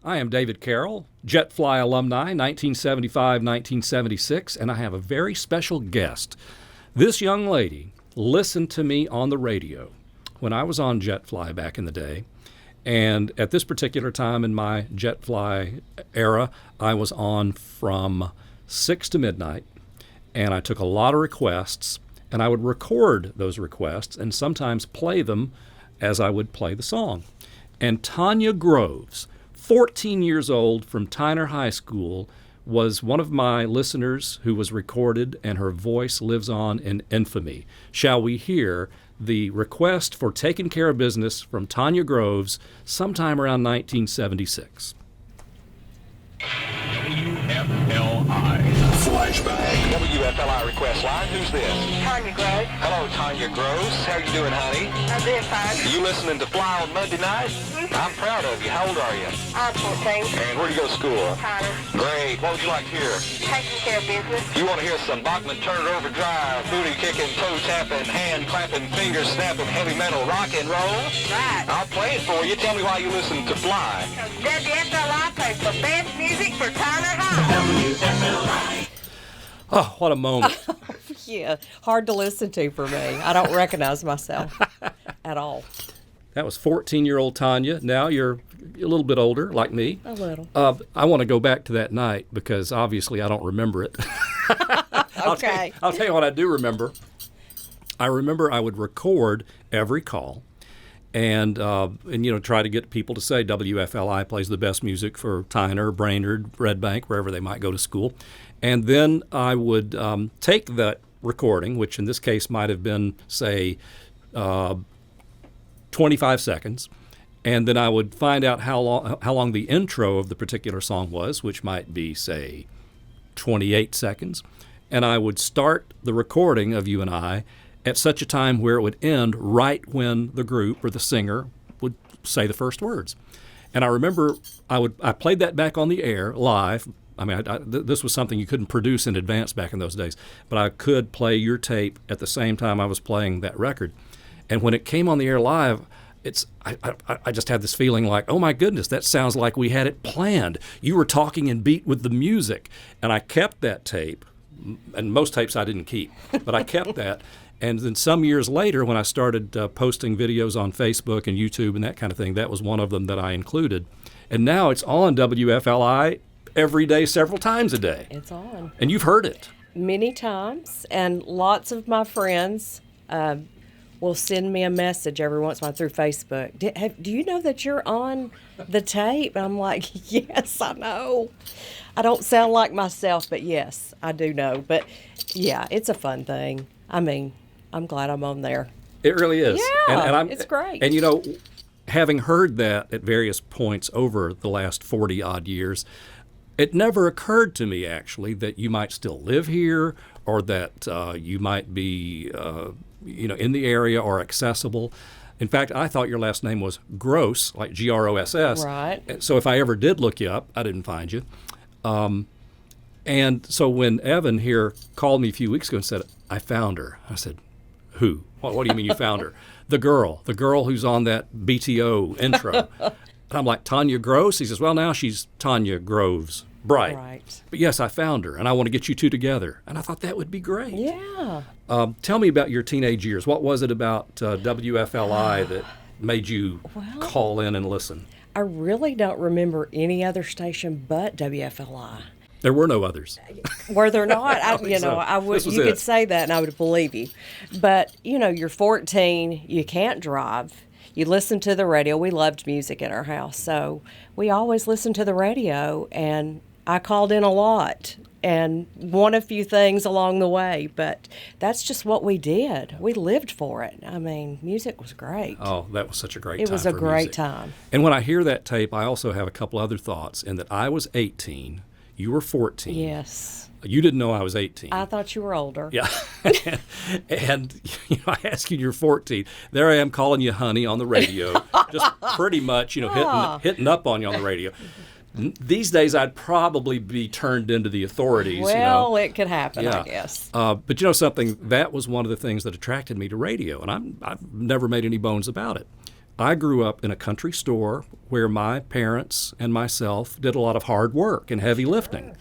I am David Carroll, JetFly alumni, 1975-1976, and I have a very special guest. This young lady listened to me on the radio when I was on JetFly back in the day. And at this particular time in my JetFly era, I was on from 6 to midnight, and I took a lot of requests, and I would record those requests and sometimes play them as I would play the song. And Tonya Groves, 14 years old from Tyner High School, was one of my listeners who was recorded, and her voice lives on in infamy. Shall we hear the request for Taking Care of Business from Tonya Groves sometime around 1976? WFLI. Flashback. WFLI request line. Who's this? Tonya Groves. Hello, Tonya Groves. How you doing, honey? I'm doing fine. You listening to Fly on Monday night? I'm proud of you. How old are you? I'm 14. And where do you go to school? Tyner. Great. What would you like to hear? Taking care of business. You want to hear some Bachman Turner Overdrive, booty kicking, toe tapping, hand clapping, finger snapping, heavy metal rock and roll? Right. I'll play it for you. Tell me why you listen to Fly. WFLI plays the best music for Tyner High. WFLI. Oh, what a moment. Yeah, hard to listen to for me. I don't recognize myself at all. That was 14-year-old Tonya. Now you're a little bit older, like me. A little. I want to go back to that night because obviously I don't remember it. Okay. I'll tell you what I do remember. I remember I would record every call and try to get people to say WFLI plays the best music for Tyner, Brainerd, Red Bank, wherever they might go to school. And then I would take that recording, which in this case might have been, say, 25 seconds, and then I would find out how long the intro of the particular song was, which might be, say, 28 seconds, and I would start the recording of you and I at such a time where it would end right when the group or the singer would say the first words. And I remember I played that back on the air live. I mean, this was something you couldn't produce in advance back in those days, but I could play your tape at the same time I was playing that record. And when it came on the air live, I just had this feeling like, oh my goodness, that sounds like we had it planned. You were talking in beat with the music. And I kept that tape, and most tapes I didn't keep, but I kept that. And then some years later, when I started posting videos on Facebook and YouTube and that kind of thing, that was one of them that I included. And now it's on WFLI every day, several times a day. It's on. And you've heard it. Many times, and lots of my friends will send me a message every once in a while through Facebook. Do you know that you're on the tape? And I'm like, yes, I know. I don't sound like myself, but yes, I do know. But yeah, it's a fun thing. I mean, I'm glad I'm on there. It really is. Yeah, it's great. And having heard that at various points over the last 40-odd years, it never occurred to me, actually, that you might still live here or that you might be in the area or accessible. In fact, I thought your last name was Gross, like Gross. Right. So if I ever did look you up, I didn't find you. And so when Evan here called me a few weeks ago and said, I found her, I said, who? What do you mean you found her? The girl who's on that BTO intro. And I'm like, Tonya Groves? He says, well, now she's Tonya Groves Bright. Right. But yes, I found her, and I want to get you two together. And I thought that would be great. Yeah. Tell me about your teenage years. What was it about WFLI that made you call in and listen? I really don't remember any other station but WFLI. There were no others. Were there not? I would. You could say that, and I would believe you. But you're 14. You can't drive. You listen to the radio. We loved music at our house, so we always listened to the radio, and I called in a lot and won a few things along the way, but that's just what we did. We lived for it. I mean, music was great. Oh, that was such a great time. It was a for great music. time. And when I hear that tape, I also have a couple other thoughts, in that I was 18, you were 14. Yes. You didn't know I was 18. I thought you were older. Yeah. and I ask you, you're 14. There I am calling you honey on the radio, just pretty much, hitting up on you on the radio. These days, I'd probably be turned into the authorities. Well, it could happen, yeah. I guess. But something, that was one of the things that attracted me to radio, and I've never made any bones about it. I grew up in a country store where my parents and myself did a lot of hard work and heavy lifting.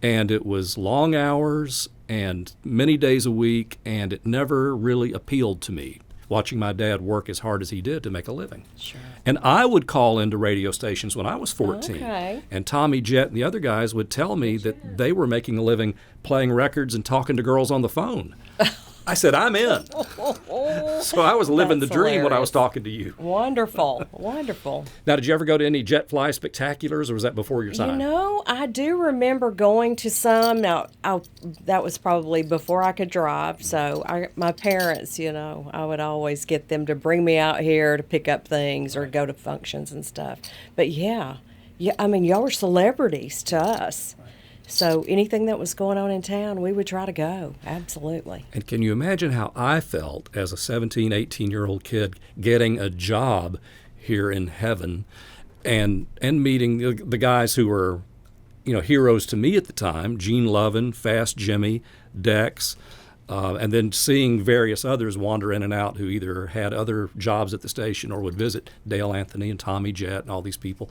And it was long hours and many days a week, and it never really appealed to me, watching my dad work as hard as he did to make a living. Sure. And I would call into radio stations when I was 14. Okay. And Tommy Jett and the other guys would tell me that they were making a living playing records and talking to girls on the phone. I said, I'm in. So I was living That's the dream when I hilarious. was talking to you. Wonderful, wonderful. Now, did you ever go to any jet fly spectaculars, or was that before your time? You know, I do remember going to some. Now, that was probably before I could drive. So my parents, you know, I would always get them to bring me out here to pick up things or go to functions and stuff. But yeah, I mean, y'all were celebrities to us. So anything that was going on in town, we would try to go. Absolutely. And can you imagine how I felt as a 17, 18-year-old kid getting a job here in heaven and meeting the guys who were, you know, heroes to me at the time, Gene Lovin, Fast Jimmy, Dex, and then seeing various others wander in and out who either had other jobs at the station or would visit, Dale Anthony and Tommy Jett and all these people.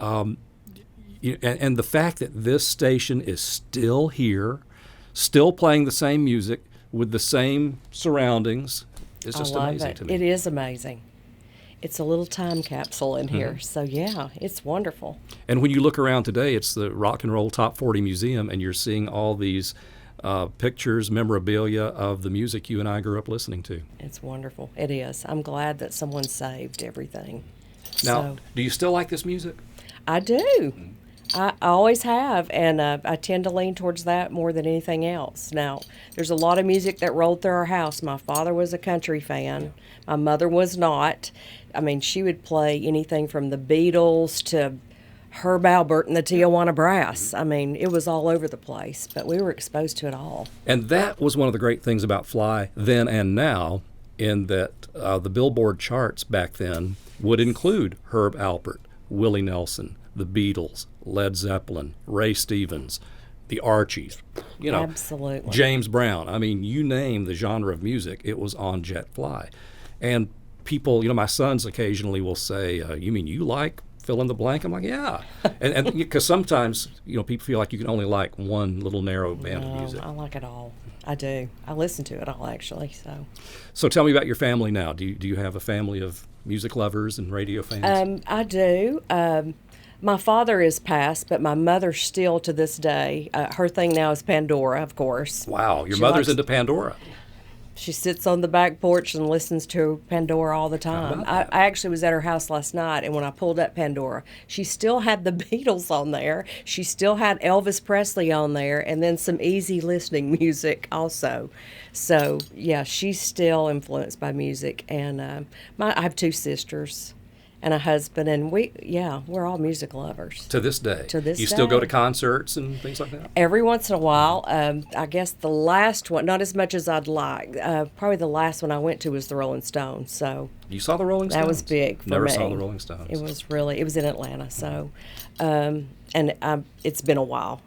And the fact that this station is still here, still playing the same music with the same surroundings is just I love amazing it. to me. It is amazing. It's a little time capsule in here. So yeah, it's wonderful. And when you look around today, it's the Rock and Roll Top 40 Museum, and you're seeing all these pictures, memorabilia of the music you and I grew up listening to. It's wonderful. It is. I'm glad that someone saved everything. Now, So, do you still like this music? I do. I always have, and I tend to lean towards that more than anything else. Now, there's a lot of music that rolled through our house. My father was a country fan. My mother was not. I mean, she would play anything from the Beatles to Herb Alpert and the Tijuana Brass. I mean, it was all over the place, but we were exposed to it all. And that was one of the great things about Fly then and now, in that the Billboard charts back then would include Herb Alpert, Willie Nelson, the Beatles, Led Zeppelin, Ray Stevens, the Archies, you know, Absolutely. James Brown. I mean, you name the genre of music, it was on Jet Fly. And people, you know, my sons occasionally will say, you mean you like fill in the blank? I'm like, yeah. And because sometimes, you know, people feel like you can only like one little narrow band of music. I like it all. I do. I listen to it all, actually. So tell me about your family now. Do you have a family of music lovers and radio fans? I do. My father is passed, but my mother still to this day. Her thing now is Pandora, of course. Wow, your She mother's likes- into Pandora. She sits on the back porch and listens to Pandora all the time. about that? I actually was at her house last night, and when I pulled up Pandora, she still had the Beatles on there. She still had Elvis Presley on there, and then some easy listening music also. So, yeah, she's still influenced by music. And I have two sisters and a husband, and we're all music lovers. To this day. To this You still go day. to concerts and things like that? Every once in a while, I guess the last one, not as much as I'd like, probably the last one I went to was the Rolling Stones. So You saw the Rolling Stones? that was big for Never me. saw the Rolling Stones. It was in Atlanta. So, it's been a while.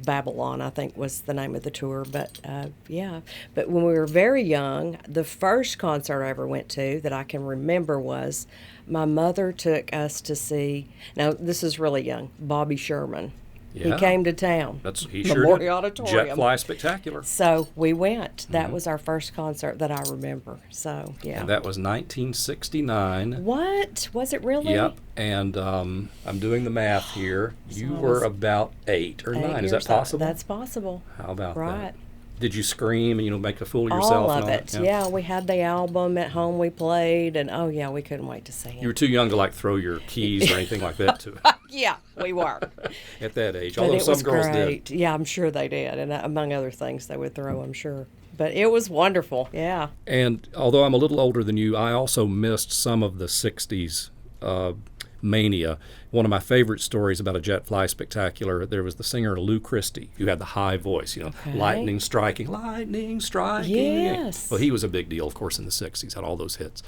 Babylon, I think, was the name of the tour. But yeah. But when we were very young, the first concert I ever went to that I can remember was my mother took us to see. Now this is really young. Bobby Sherman. Yeah. He came to town. He sure Memorial did. Auditorium. Jet Fly Spectacular. So we went. That was our first concert that I remember. So yeah. And that was 1969. What was it really? Yep. And I'm doing the math here. You So I were was about 8 or 9. Is that years old. possible? That's possible. How about Right. that? Did you scream and make a fool of yourself? All and of all it. that? Yeah, we had the album at home. We played, and oh yeah, we couldn't wait to see it. You were too young to throw your keys or anything like that to Yeah, we were. at that age. But Although it some was girls great. did. Yeah, I'm sure they did, and among other things they would throw, I'm sure. But it was wonderful. Yeah. And although I'm a little older than you, I also missed some of the 60s mania. One of my favorite stories about a Jet Fly Spectacular, there was the singer Lou Christie, who had the high voice, Okay. lightning striking. Yes. Well, he was a big deal, of course, in the 60s, had all those hits.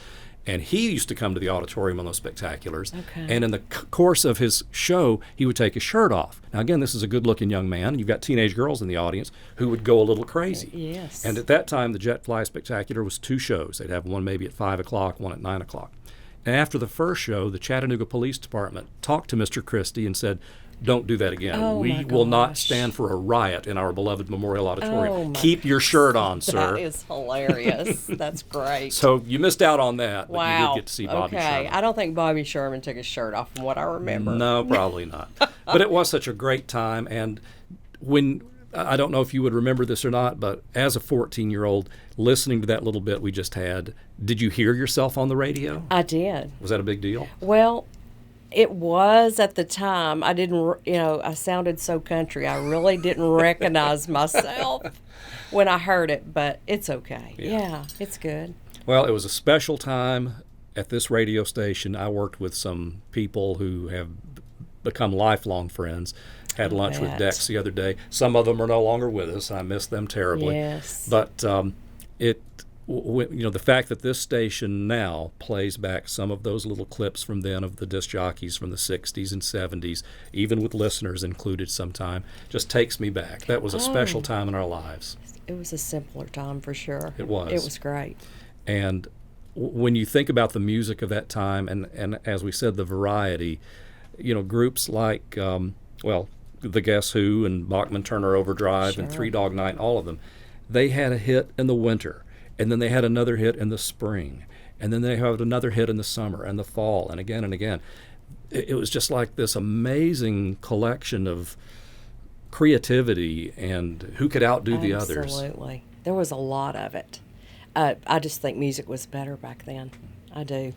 And he used to come to the auditorium on those spectaculars. Okay. And in the course of his show, he would take his shirt off. Now, again, this is a good-looking young man. You've got teenage girls in the audience who would go a little crazy. Yes. And at that time, the Jet Fly Spectacular was 2 shows. They'd have one maybe at 5 o'clock, one at 9 o'clock. And after the first show, the Chattanooga Police Department talked to Mr. Christie and said, don't do that again. Oh, We my will not gosh. stand for a riot in our beloved Memorial Auditorium. Oh, my Keep your shirt on, sir. That is hilarious. That's great. So you missed out on that, but you Wow. did get to see Bobby okay. Sherman. I don't think Bobby Sherman took his shirt off from what I remember. No, probably not. But it was such a great time. And when, I don't know if you would remember this or not, but as a 14-year-old, listening to that little bit we just had, did you hear yourself on the radio? I did. Was that a big deal? Well, it was at the time. I didn't, I sounded so country. I really didn't recognize myself when I heard it, but it's okay. Yeah, it's good. Well, it was a special time at this radio station. I worked with some people who have become lifelong friends. Had lunch with bet. Dex the other day. Some of them are no longer with us. I miss them terribly. Yes. But the fact that this station now plays back some of those little clips from then of the disc jockeys from the 60s and 70s, even with listeners included sometime, just takes me back. That was a special time in our lives. It was a simpler time for sure. It was. It was great. And when you think about the music of that time, and as we said, the variety, groups like, the Guess Who and Bachman Turner Overdrive and Sure. Three Dog Night, all of them, they had a hit in the winter, and then they had another hit in the spring, and then they had another hit in the summer and the fall, and again and again. It was just like this amazing collection of creativity and who could outdo the others. Absolutely. There was a lot of it. I just think music was better back then. I do.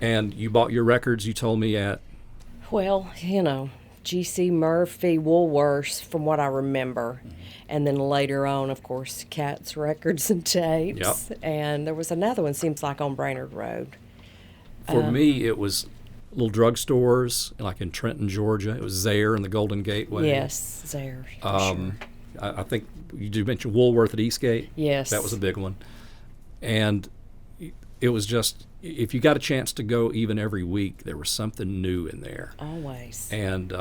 And you bought your records, you told me, at Well, G.C. Murphy, Woolworths, from what I remember. And then later on, of course, Cat's Records and Tapes. Yep. And there was another one, seems like on Brainerd Road. For me, it was little drugstores, like in Trenton, Georgia. It was Zare and the Golden Gateway. Yes, there. Sure. I think you mentioned Woolworth at Eastgate. Yes. That was a big one. And it was just, if you got a chance to go even every week, there was something new in there. Always. And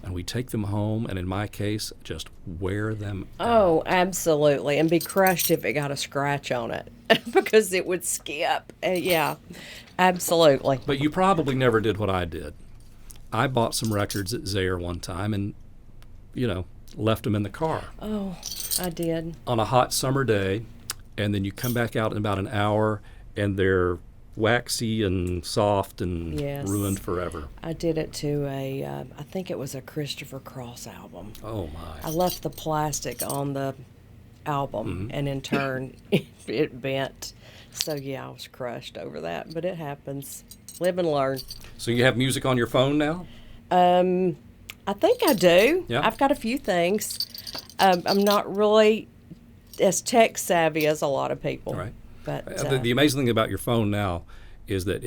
we take them home, and in my case, just wear them Oh, absolutely. And be crushed if it got a scratch on it because it would skip. Yeah, absolutely. But you probably never did what I did. I bought some records at Zare one time and, left them in the car Oh, I did. on a hot summer day, and then you come back out in about an hour, and they're waxy and soft and Yes. ruined forever. I did it to I think it was a Christopher Cross album. Oh, I my. left the plastic on the album, and in turn, it bent. So, yeah, I was crushed over that, but it happens. Live and learn. So you have music on your phone now? I think I do. Yeah. I've got a few things. I'm not really as tech savvy as a lot of people. Right. But The amazing thing about your phone now is that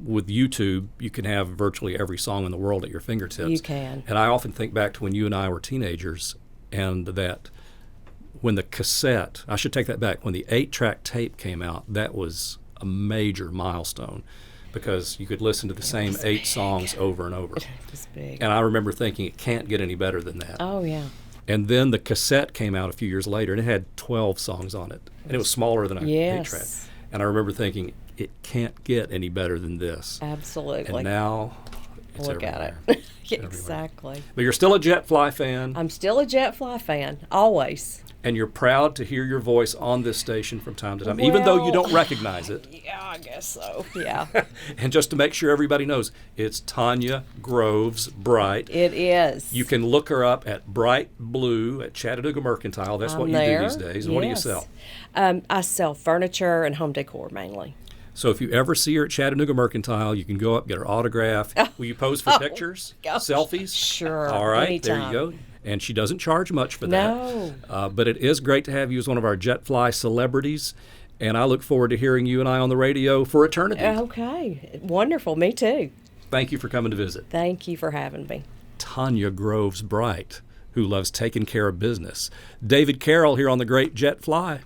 with YouTube, you can have virtually every song in the world at your fingertips. You can. And I often think back to when you and I were teenagers, and that when the cassette, I should take that back, when the 8-track tape came out, that was a major milestone because you could listen to the same 8 songs over and over. it was big. And I remember thinking it can't get any better than that. Oh, yeah. And then the cassette came out a few years later, and it had 12 songs on it. And it was smaller than a Yes. 8-track. And I remember thinking, it can't get any better than this. Absolutely. And now, it's Look everywhere. at it. Everywhere. Exactly. But you're still a JetFly fan, I'm still a JetFly fan, always. and you're proud to hear your voice on this station from time to time, even though you Well- don't recognize it. Yeah, I guess so. Yeah, And just to make sure everybody knows, it's Tonya Groves Bright. it is. You can look her up at Bright Blue at Chattanooga Mercantile. That's what I'm you there. do these days. And what do you Yes. sell? I sell furniture and home decor mainly. So if you ever see her at Chattanooga Mercantile, you can go up, get her autograph. Will you pose for pictures? gosh. Selfies? Sure, All right, anytime. there you go. And she doesn't charge much for that. No. But it is great to have you as one of our JetFly celebrities. And I look forward to hearing you and I on the radio for eternity. Okay, wonderful. Me too. Thank you for coming to visit. Thank you for having me. Tonya Groves Bright, who loves taking care of business. David Carroll here on the Great JetFly.